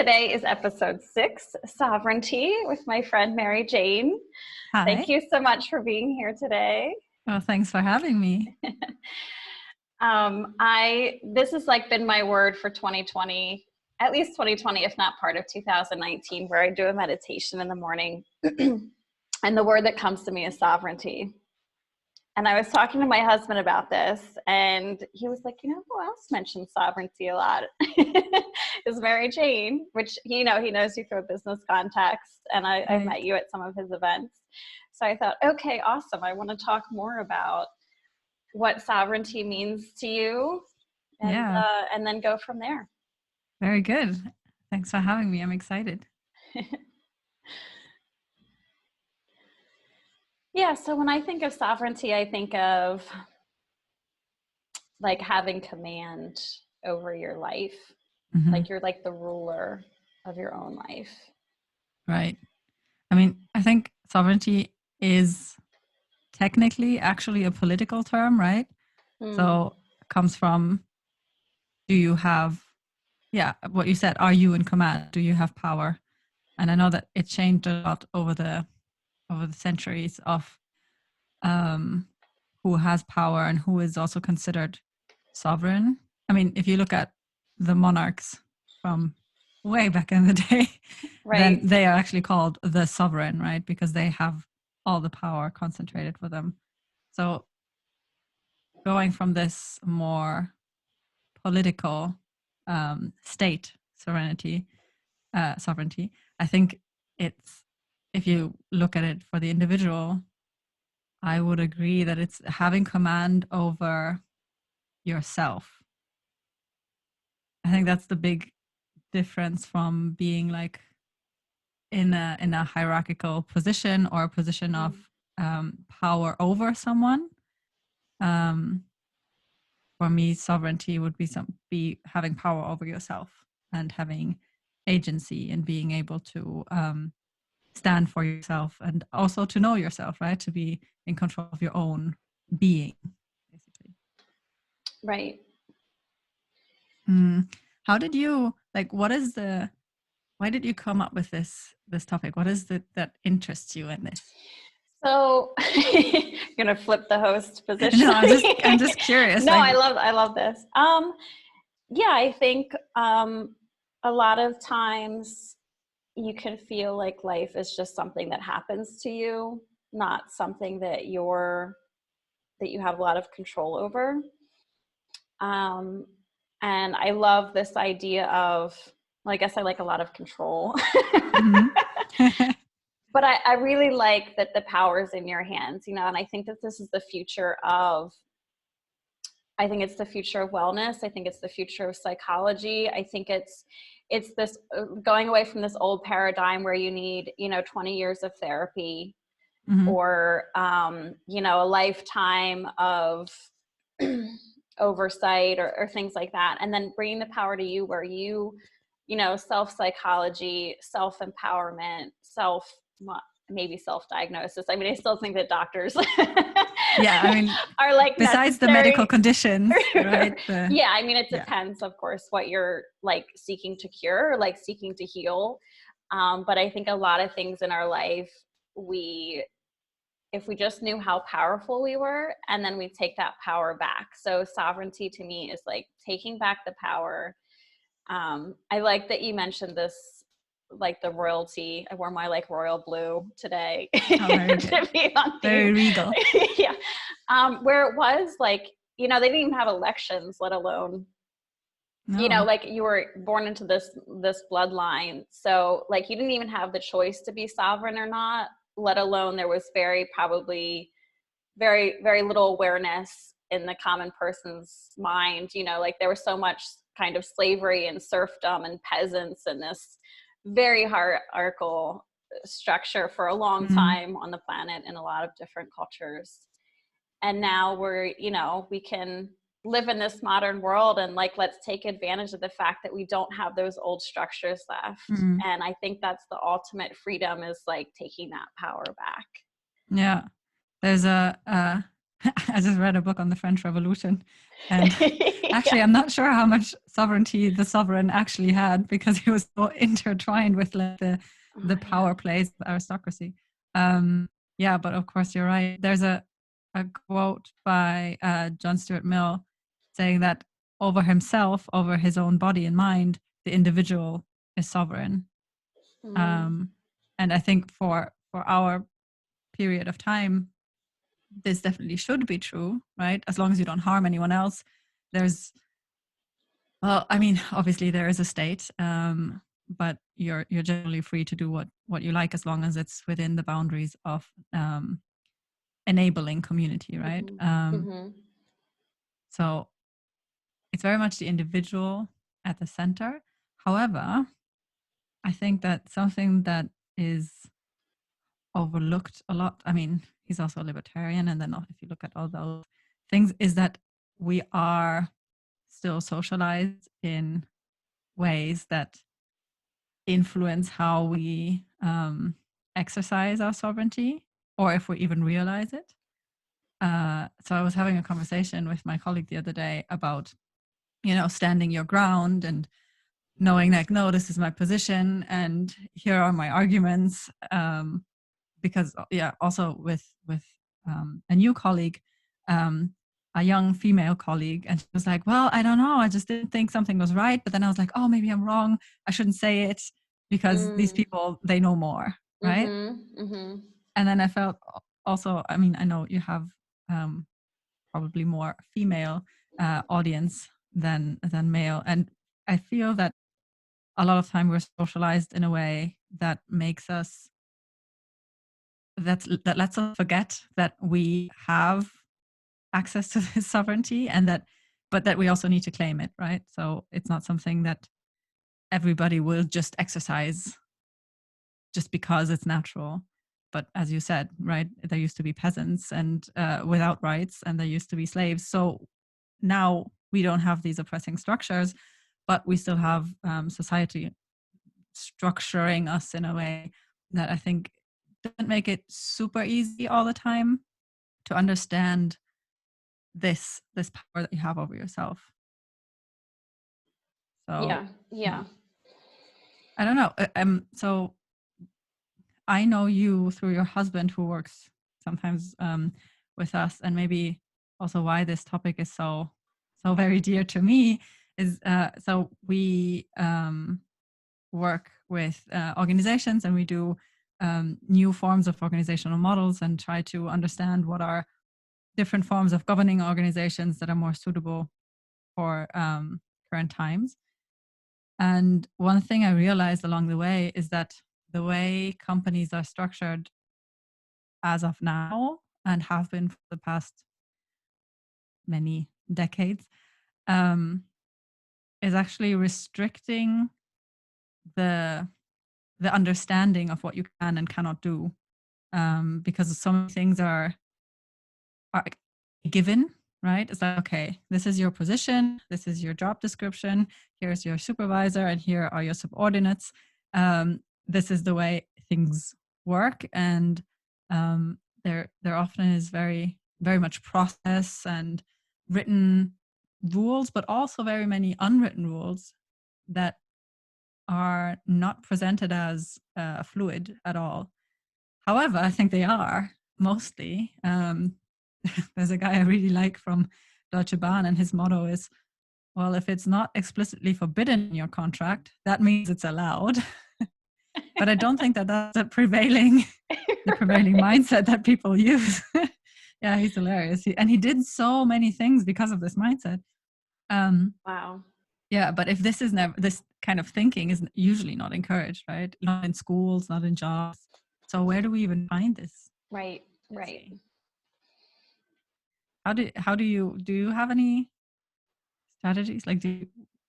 Today is episode 6, Sovereignty, with my friend Mary Jane. Hi. Thank you so much for being here today. Well, thanks for having me. This has been my word for 2020, at least 2020, if not part of 2019, where I do a meditation in the morning. And the word that comes to me is sovereignty. And I was talking to my husband about this, and he was like, who else mentions sovereignty a lot? Is Mary Jane, which, he knows you through a business context, and I've met you at some of his events. So I thought, okay, awesome. I want to talk more about what sovereignty means to you, and then go from there. Very good. Thanks for having me. I'm excited. Yeah, so when I think of sovereignty, I think of having command over your life. Mm-hmm. Like you're the ruler of your own life. Right. I mean, I think sovereignty is technically actually a political term, right? So it comes from, do you have, what you said, are you in command? Do you have power? And I know that it changed a lot over the centuries of who has power and who is also considered sovereign. I mean, if you look at the monarchs from way back in the day, then they are actually called the sovereign, right? Because they have all the power concentrated for them. So going from this more political state sovereignty, I think it's, if you look at it for the individual, I would agree that it's having command over yourself. I think that's the big difference from being in a hierarchical position or a position of power over someone. For me, sovereignty would be having power over yourself and having agency and being able to stand for yourself and also to know yourself, right? To be in control of your own being, basically. Right. How did you, why did you come up with this topic? What is it that interests you in this? So you're gonna flip the host position. No, I'm just curious. No, I love this. Yeah, I think a lot of times you can feel like life is just something that happens to you, not something that you have a lot of control over. And I love this idea of, I guess I like a lot of control. Mm-hmm. But I really like that the power is in your hands, and I think that this is the future of, I think it's the future of wellness. I think it's the future of psychology. I think it's this going away from this old paradigm where you need, 20 years of therapy, mm-hmm. or, a lifetime of oversight or things like that. And then bringing the power to you where you, self-psychology, self-empowerment, maybe self-diagnosis. I mean, I still think that doctors are besides the medical conditions, right? Yeah, I mean, it depends, of course, what you're seeking to cure or seeking to heal. But I think a lot of things in our life, if we just knew how powerful we were, and then we take that power back. So sovereignty to me is taking back the power. I like that you mentioned this, the royalty. I wore my royal blue today. Oh, very good. To be on very regal. Yeah. Where it was they didn't even have elections, let alone, no. You were born into this bloodline. So you didn't even have the choice to be sovereign or not, let alone there was probably very, very little awareness in the common person's mind. There was so much kind of slavery and serfdom and peasants and this very hierarchical structure for a long time on the planet in a lot of different cultures. And now we're, we can live in this modern world and let's take advantage of the fact that we don't have those old structures left. And I think that's the ultimate freedom, is taking that power back. Yeah. There's a I just read a book on the French Revolution, and actually, Yeah. I'm not sure how much sovereignty the sovereign actually had, because he was so intertwined with like the power plays of aristocracy. Yeah, but of course, you're right. There's a quote by John Stuart Mill saying that over himself, over his own body and mind, the individual is sovereign. Mm. And I think for our period of time, this definitely should be true, right? As long as you don't harm anyone else. There's, well, I mean, obviously there is a state, but you're generally free to do what you like, as long as it's within the boundaries of enabling community, right? Mm-hmm. Mm-hmm. So it's very much the individual at the center. However, I think that something that is overlooked a lot, I mean, he's also a libertarian, and then if you look at all those things, is that we are still socialized in ways that influence how we exercise our sovereignty, or if we even realize it. So I was having a conversation with my colleague the other day about, standing your ground and knowing like, no, this is my position and here are my arguments. Because yeah, also with a new colleague, a young female colleague, and she was like, well, I don't know, I just didn't think something was right, but then I was like, oh, maybe I'm wrong, I shouldn't say it, because these people, they know more, right? Mm-hmm. Mm-hmm. And then I felt also, I mean, I know you have probably more female audience than male, and I feel that a lot of time we're socialized in a way that makes us that lets us forget that we have access to this sovereignty, and that we also need to claim it, right? So it's not something that everybody will just exercise just because it's natural. But as you said, right, there used to be peasants and without rights, and there used to be slaves. So now we don't have these oppressing structures, but we still have society structuring us in a way that I think doesn't make it super easy all the time to understand this power that you have over yourself. So Yeah. I don't know. So I know you through your husband, who works sometimes with us, and maybe also why this topic is so very dear to me is so we work with organizations, and we do new forms of organizational models and try to understand what are different forms of governing organizations that are more suitable for current times. And one thing I realized along the way is that the way companies are structured as of now, and have been for the past many decades, um, is actually restricting the understanding of what you can and cannot do, because so many things are given, right? It's like, okay, this is your position, this is your job description, here's your supervisor, and here are your subordinates. This is the way things work, and there often is very much process and written rules, but also very many unwritten rules that are not presented as fluid at all. However, I think they are mostly. There's a guy I really like from Deutsche Bahn, and his motto is, well, if it's not explicitly forbidden in your contract, that means it's allowed. But I don't think that that's the prevailing mindset that people use. Yeah, he's hilarious. And he did so many things because of this mindset. Wow. Yeah, but if this is never, this kind of thinking is usually not encouraged, right? Not in schools, not in jobs. So where do we even find this? Right. Literacy? How do you have any strategies? Like,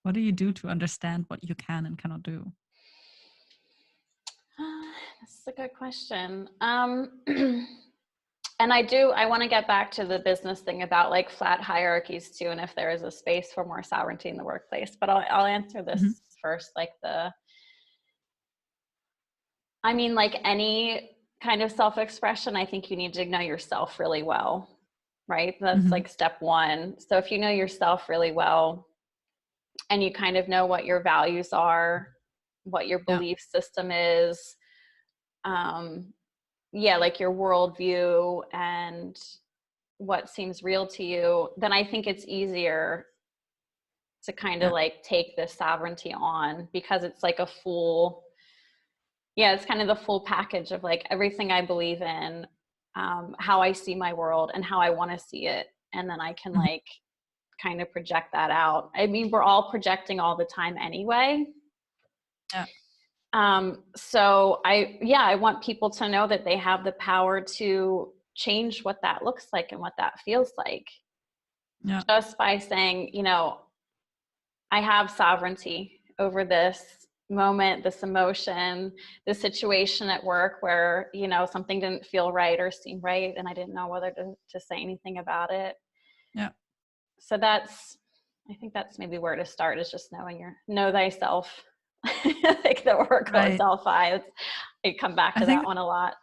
what do you do to understand what you can and cannot do? That's a good question. And I want to get back to the business thing about like flat hierarchies too, and if there is a space for more sovereignty in the workplace. But I'll answer this first. Like like any kind of self-expression, I think you need to know yourself really well. right? That's like step one. So if you know yourself really well and you kind of know what your values are, what your belief system is, like your worldview and what seems real to you, then I think it's easier to kind of like take this sovereignty on, because it's like a full, it's kind of the full package of like everything I believe in, how I see my world and how I want to see it. And then I can like kind of project that out. I mean, we're all projecting all the time anyway. Yeah. So I want people to know that they have the power to change what that looks like and what that feels like. Yeah. Just by saying, you know, I have sovereignty over this moment, this emotion, this situation at work where, you know, something didn't feel right or seem right, and I didn't know whether to say anything about it. Yeah. So I think that's maybe where to start, is just know thyself. Like the Oracle of Delphi. I come back to that one a lot.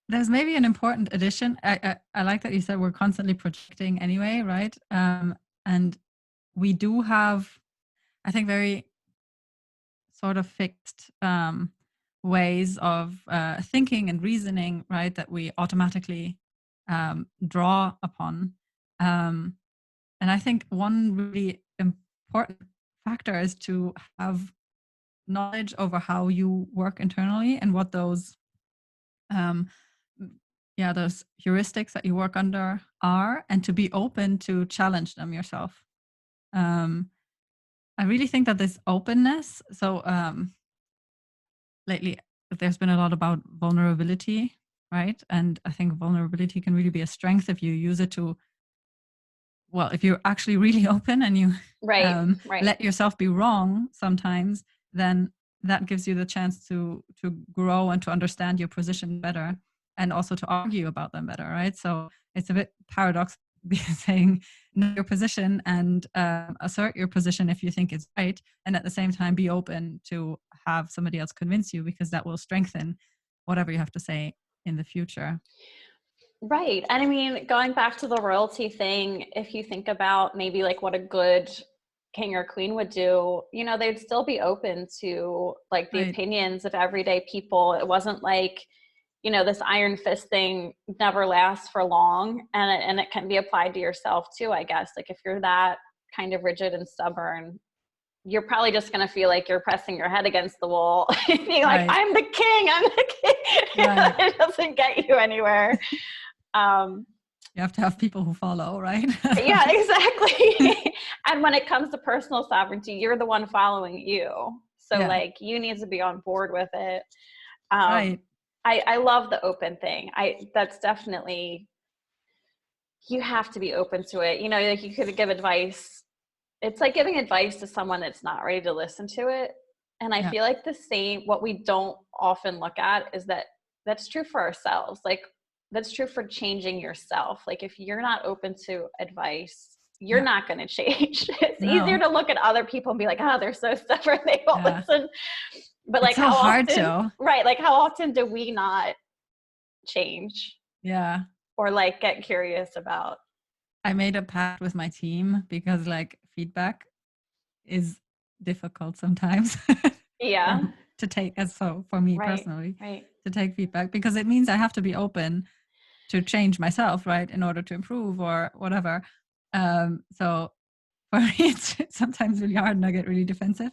There's maybe an important addition. I like that you said we're constantly projecting anyway, right? And we do have, I think, very sort of fixed ways of thinking and reasoning, right, that we automatically draw upon. And I think one really important factor is to have knowledge over how you work internally and what those those heuristics that you work under are, and to be open to challenge them yourself. I really think that this openness, so lately there's been a lot about vulnerability, right? And I think vulnerability can really be a strength if you use it to, well, if you're actually really open and you let yourself be wrong sometimes, then that gives you the chance to grow and to understand your position better, and also to argue about them better, right? So it's a bit paradoxical saying know your position and assert your position if you think it's right, and at the same time be open to have somebody else convince you, because that will strengthen whatever you have to say in the future. Right. And I mean, going back to the royalty thing, if you think about maybe like what a good king or queen would do, you know, they'd still be open to like the opinions of everyday people. It wasn't like, you know, this iron fist thing never lasts for long, and it can be applied to yourself too, I guess. Like if you're that kind of rigid and stubborn, you're probably just going to feel like you're pressing your head against the wall and being like, I'm the king. It doesn't get you anywhere. You have to have people who follow, right? Yeah, exactly. And when it comes to personal sovereignty, you're the one following you. So like you need to be on board with it. I love the open thing. That's definitely, you have to be open to it. You know, like you could give advice. It's like giving advice to someone that's not ready to listen to it. And I feel like what we don't often look at is that that's true for ourselves. Like that's true for changing yourself. Like if you're not open to advice, you're not going to change. It's easier to look at other people and be like, oh, they're so stubborn, they won't listen. But like, how often, like how often do we not change? Yeah. Or like get curious about. I made a pact with my team, because like feedback is difficult sometimes. To take, as for me personally, to take feedback, because it means I have to be open to change myself, right, in order to improve or whatever. So for me, it's sometimes really hard and I get really defensive.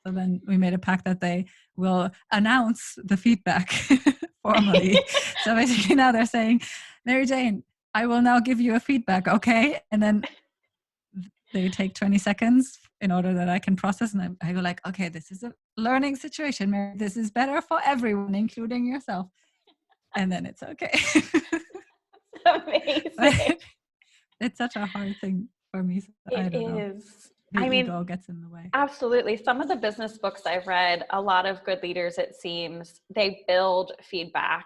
So then we made a pact that they will announce the feedback formally. So basically now they're saying, Mary Jane, I will now give you a feedback, okay? And then they take 20 seconds in order that I can process. And I go like, okay, this is a learning situation, Mary. This is better for everyone, including yourself. And then it's okay. Amazing. It's such a hard thing for me. So I don't know. The ego gets in the way. Absolutely. Some of the business books I've read, a lot of good leaders, it seems, they build feedback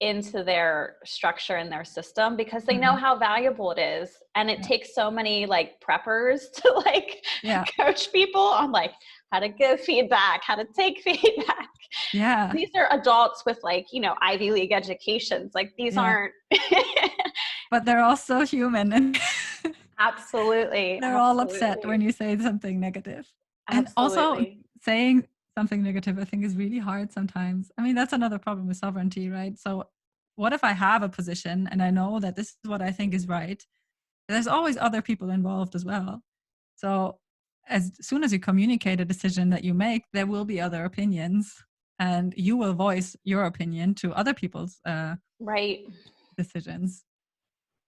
into their structure and their system because they know how valuable it is. And it takes so many like preppers to like coach people on like how to give feedback, how to take feedback. Yeah. These are adults with like, you know, Ivy League educations. Like these aren't, but they're also human, and Absolutely. they're all upset when you say something negative. And also Absolutely. saying something negative, I think, is really hard sometimes. I mean, that's another problem with sovereignty, right? So what if I have a position and I know that this is what I think is right? There's always other people involved as well. So as soon as you communicate a decision that you make, there will be other opinions, and you will voice your opinion to other people's right decisions.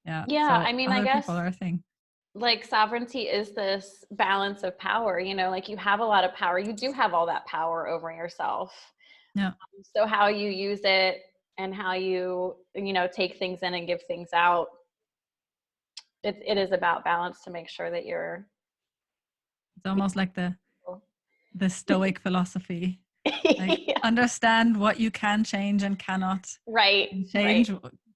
Yeah. yeah So I mean, I other guess people are a thing. like sovereignty is this balance of power, you know, like you have a lot of power, you do have all that power over yourself. Yeah. So how you use it and how you know, take things in and give things out, it is about balance to make sure that you're It's almost like the Stoic philosophy. Like yeah. understand what you can change and cannot, right and right change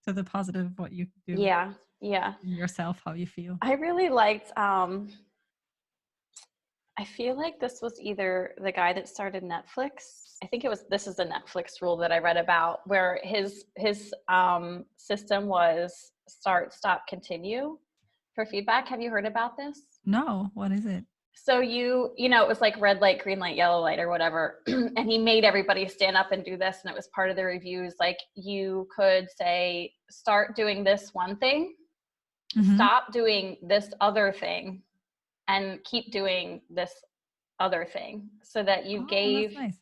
to the positive what you do yeah yeah in yourself, how you feel. I really liked I feel like this was either the guy that started Netflix. I think this is a Netflix rule that I read about, where his system was start, stop, continue for feedback. Have you heard about this? No, what is it? So you know, it was like red light, green light, yellow light or whatever. And he made everybody stand up and do this. And it was part of the reviews. Like you could say, start doing this one thing, stop doing this other thing, and keep doing this other thing, so that you gave, that's nice.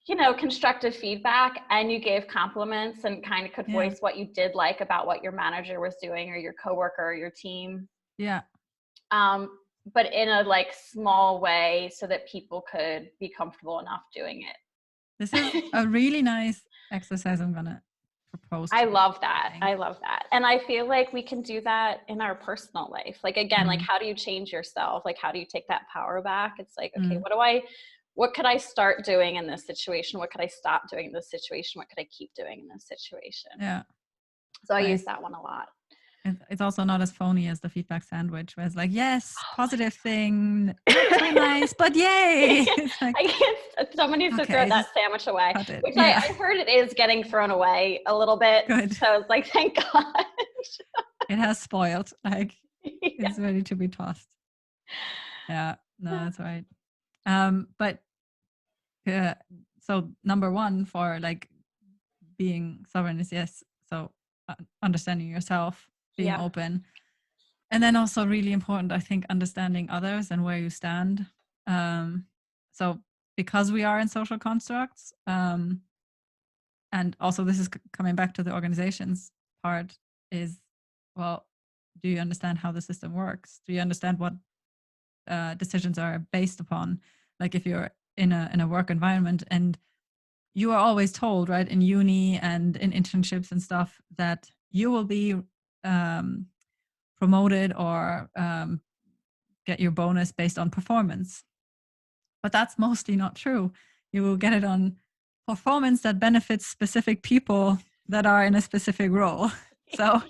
you know, constructive feedback, and you gave compliments and kind of could voice what you did like about what your manager was doing or your coworker or your team. Yeah. But in a like small way, so that people could be comfortable enough doing it. This is a really nice exercise I'm gonna propose. I love that. I love that. And I feel like we can do that in our personal life. Like, again, like how do you change yourself? Like, how do you take that power back? It's like, okay, what could I start doing in this situation? What could I stop doing in this situation? What could I keep doing in this situation? Yeah. So I use that one a lot. It's also not as phony as the feedback sandwich, where it's like, yes, positive thing, not so nice, but yay. It's like, I can't, someone needs to throw that sandwich away, which I heard it is getting thrown away a little bit. Good. So it's like, thank God. It has spoiled. Like, it's ready to be tossed. Yeah, no, that's right. But so number one for like being sovereign is yes. So understanding yourself, being open. And then also really important, I think, understanding others and where you stand. So because we are in social constructs, and also this is coming back to the organizations part, is, well, do you understand how the system works? Do you understand what decisions are based upon? Like if you're in a work environment and you are always told, right, in uni and in internships and stuff, that you will be promoted or get your bonus based on performance. But that's mostly not true. You will get it on performance that benefits specific people that are in a specific role. So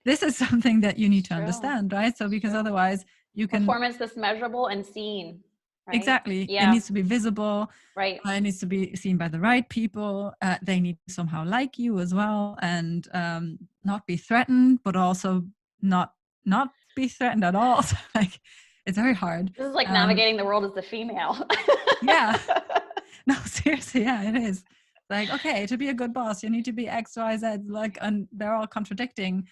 this is something that you need to understand, right? So because otherwise you can... Performance that's measurable and seen. Right? Exactly. Yeah. It needs to be visible. Right. It needs to be seen by the right people. They need to somehow like you as well, and not be threatened, but also not be threatened at all. So, like, it's very hard. This is like navigating the world as a female. Yeah. No, seriously. Yeah, it is. Like, okay, to be a good boss, you need to be X, Y, Z. Like, and they're all contradicting.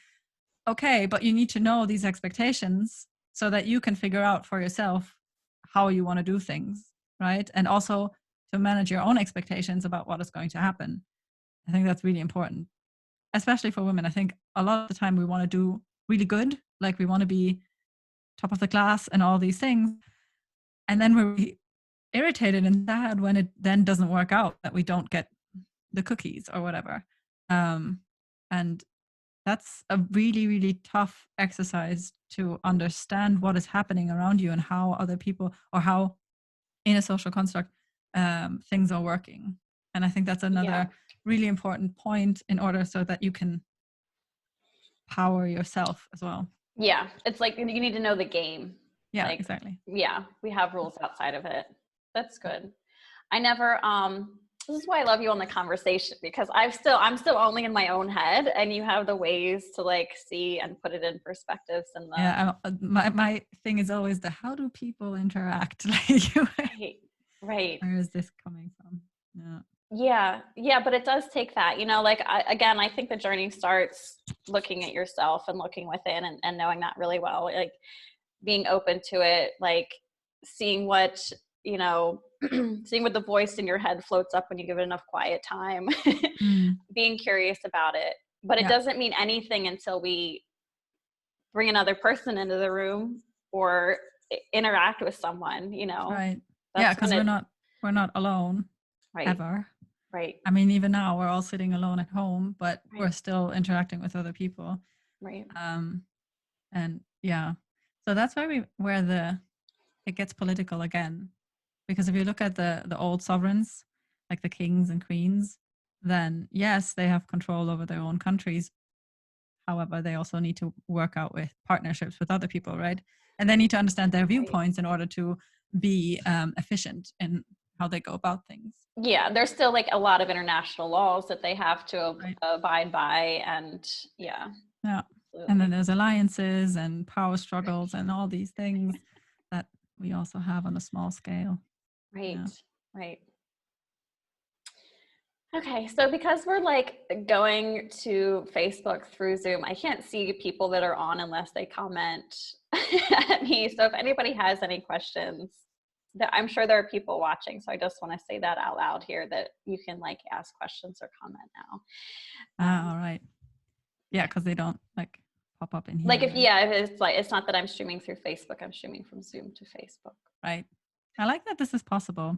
Okay, but you need to know these expectations so that you can figure out for yourself how you want to do things, right? And also to manage your own expectations about what is going to happen. I think that's really important, especially for women. I think a lot of the time we want to do really good, like we want to be top of the class and all these things. And then we're irritated and sad when it then doesn't work out, that we don't get the cookies or whatever. And that's a really, really tough exercise to understand what is happening around you and how other people, or how in a social construct things are working. And I think that's another really important point in order so that you can power yourself as well. Yeah, it's like you need to know the game. Yeah, like, exactly. Yeah, we have rules outside of it. That's good. I never This is why I love you on the conversation, because I'm still only in my own head, and you have the ways to like see and put it in perspectives. And my thing is always how do people interact? Like, right. Where is this coming from? Yeah, but it does take that, like I think the journey starts looking at yourself and looking within, and knowing that really well, like being open to it, like seeing what seeing what the voice in your head floats up when you give it enough quiet time. Being curious about it, but it doesn't mean anything until we bring another person into the room or interact with someone, right. Because we're not alone, right, ever. Right. I mean, even now we're all sitting alone at home, but we're still interacting with other people. Right. And so that's where it gets political again, because if you look at the old sovereigns, like the kings and queens, then yes, they have control over their own countries. However, they also need to work out with partnerships with other people, right? And they need to understand their viewpoints in order to be efficient in how they go about things. Yeah, there's still like a lot of international laws that they have to abide by, and yeah. And then there's alliances and power struggles and all these things that we also have on a small scale. Right. Okay, so because we're like going to Facebook through Zoom, I can't see people that are on unless they comment at me. So if anybody has any questions, I'm sure there are people watching. So I just want to say that out loud here, that you can like ask questions or comment now. All right. Yeah, because they don't like pop up in here. Like if it's not that I'm streaming through Facebook, I'm streaming from Zoom to Facebook. Right. I like that this is possible.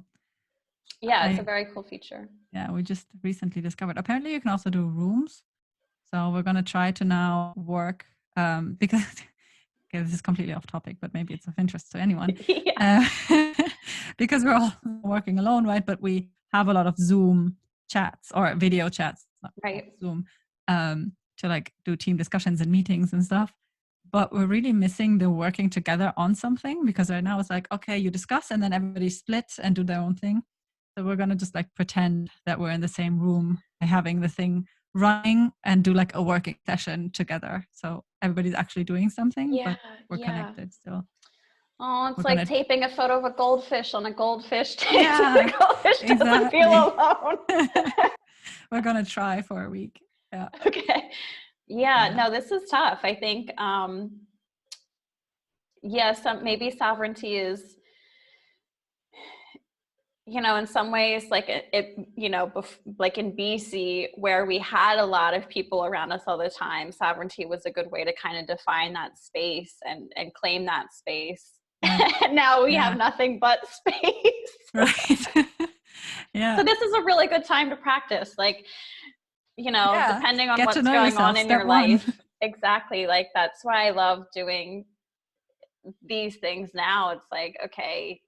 Yeah, it's a very cool feature. Yeah, we just recently discovered. Apparently you can also do rooms. So we're going to try to now work because this is completely off topic, but maybe it's of interest to anyone. Because we're all working alone, right? But we have a lot of Zoom chats or video chats, right? Zoom, to like do team discussions and meetings and stuff. But we're really missing the working together on something, because right now it's like, okay, you discuss and then everybody splits and do their own thing. So we're going to just like pretend that we're in the same room by having the thing running and do like a working session together. So everybody's actually doing something, but we're connected still. Oh, it's like taping a photo of a goldfish on a goldfish tape. The goldfish doesn't feel alone. We're going to try for a week. Yeah. Okay. Yeah, no, this is tough. I think, maybe sovereignty is, in some ways, like like in BC, where we had a lot of people around us all the time, sovereignty was a good way to kind of define that space and claim that space. Now we have nothing but space. Right. Yeah. So this is a really good time to practice, like, depending on what's going on in your life. Exactly. Like, that's why I love doing these things now. It's like, okay,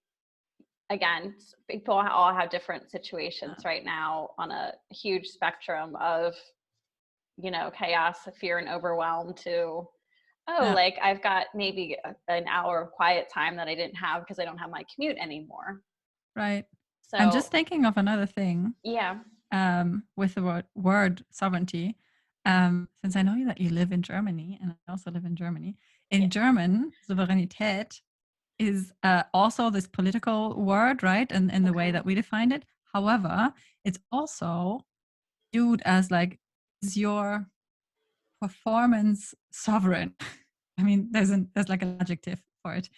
again, people all have different situations right now on a huge spectrum of, chaos, fear, and overwhelm to, like I've got maybe an hour of quiet time that I didn't have because I don't have my commute anymore. Right. So I'm just thinking of another thing. Yeah. With the word sovereignty, since I know that you live in Germany and I also live in Germany. In German, Souveränität is also this political word, right? And in the way that we defined it. However, it's also viewed as like, is your performance sovereign? I mean, there's like an adjective for it,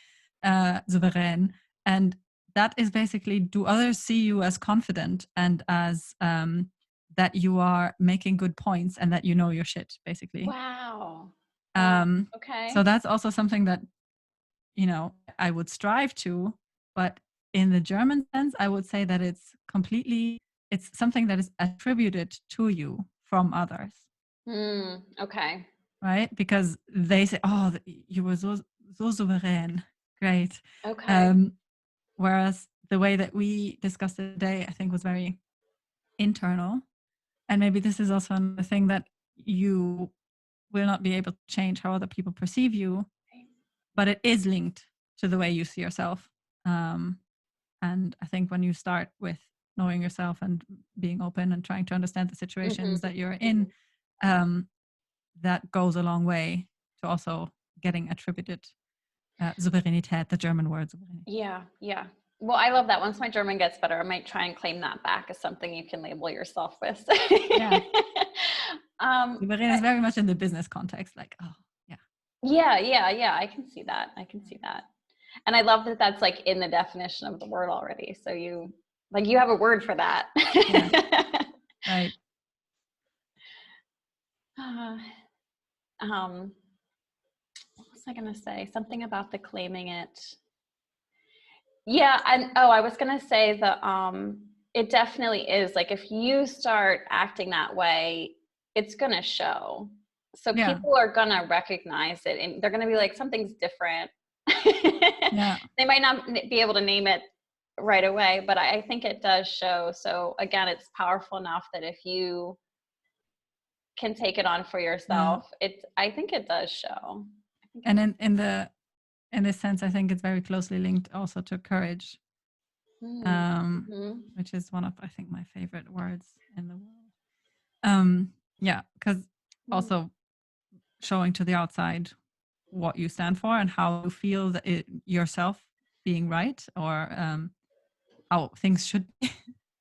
souverän, and that is basically, do others see you as confident and as that you are making good points and that you know your shit, basically. Wow. Okay. So that's also something that, I would strive to, but in the German sense, I would say that it's something that is attributed to you from others. Okay. Right? Because they say, oh, you were so souverän. Great. Okay. Whereas the way that we discussed it today, I think, was very internal. And maybe this is also a thing that you will not be able to change how other people perceive you, but it is linked to the way you see yourself. And I think when you start with knowing yourself and being open and trying to understand the situations that you're in, that goes a long way to also getting attributed Souveränität, the German word. Yeah. Well, I love that. Once my German gets better, I might try and claim that back as something you can label yourself with. Yeah. Souverän is very much in the business context, like, oh, yeah. Yeah. I can see that. And I love that that's like in the definition of the word already. So you have a word for that. Yeah. Right. What was I going to say? Something about the claiming it. Yeah. And I was going to say it definitely is like, if you start acting that way, it's going to show. So people are going to recognize it, and they're going to be like, something's different. Yeah. They might not be able to name it right away, but I think it does show. So again, it's powerful enough that if you can take it on for yourself, I think it does show. And in this sense, I think it's very closely linked also to courage, which is one of, I think, my favorite words in the world. Because also showing to the outside what you stand for and how you feel that yourself being right, or how things should be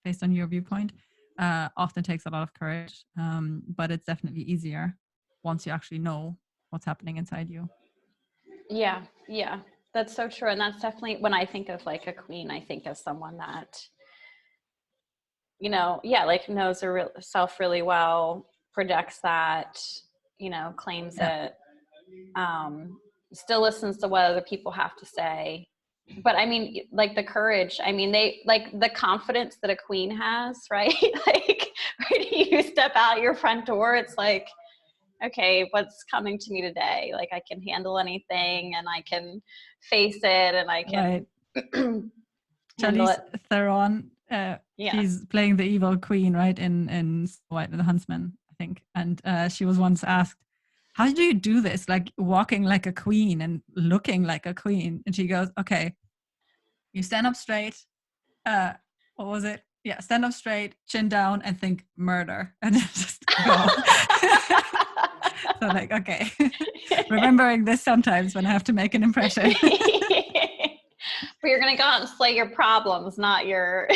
based on your viewpoint, often takes a lot of courage, but it's definitely easier once you actually know what's happening inside you. Yeah, that's so true. And that's definitely, when I think of like a queen, I think of someone that, like knows herself really well, projects that, claims it, still listens to what other people have to say. But I mean, like the courage, I mean, they like the confidence that a queen has, right? Like, right, you step out your front door, it's like, okay, what's coming to me today? Like, I can handle anything, and I can face it, and I can handle it. Charlize Theron, she's playing the evil queen, right, in White and the Huntsman, I think. And she was once asked, how do you do this? Like walking like a queen and looking like a queen. And she goes, okay, you stand up straight. What was it? Yeah, stand up straight, chin down, and think murder, and then just go. So like, okay, remembering this sometimes when I have to make an impression. But you're gonna go out and slay your problems, not your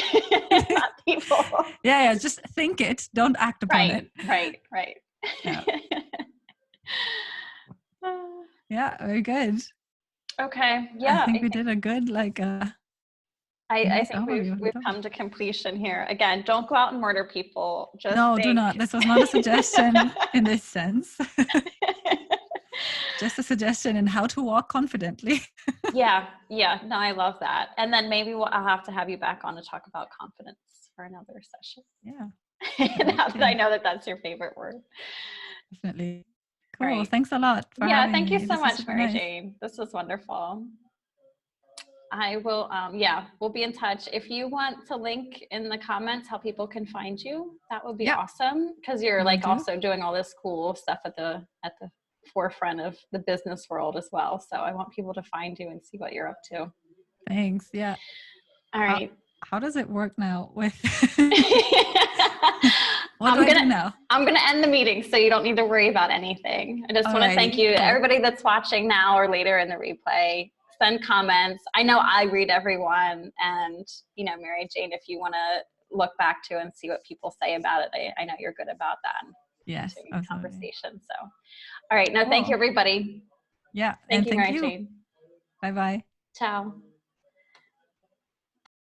not people. Yeah, just think it, don't act upon it. Right. Yeah, very good. Okay. Yeah, I think we did a good I think we've come to completion here. Again, don't go out and murder people. Just do not. This was not a suggestion in this sense. Just a suggestion in how to walk confidently. Yeah. No, I love that. And then maybe I'll have to have you back on to talk about confidence for another session. Yeah. Now that I know that that's your favorite word. Definitely. Cool. Right. Thanks a lot for having thank me. You so much, Mary Jane. This was wonderful. I will, we'll be in touch. If you want to link in the comments how people can find you, that would be awesome, because you're also doing all this cool stuff at the forefront of the business world as well. So I want people to find you and see what you're up to. Thanks. Yeah. All right. How does it work now with what do I do now? I'm going to end the meeting, so you don't need to worry about anything. I just want to thank you, everybody that's watching now or later in the replay. Send comments. I know I read everyone, and Mary Jane, if you want to look back to and see what people say about it, I know you're good about that. Yes, conversation. So, all right. No, thank you, everybody. Yeah, thank you, Mary Jane. Bye bye. Ciao.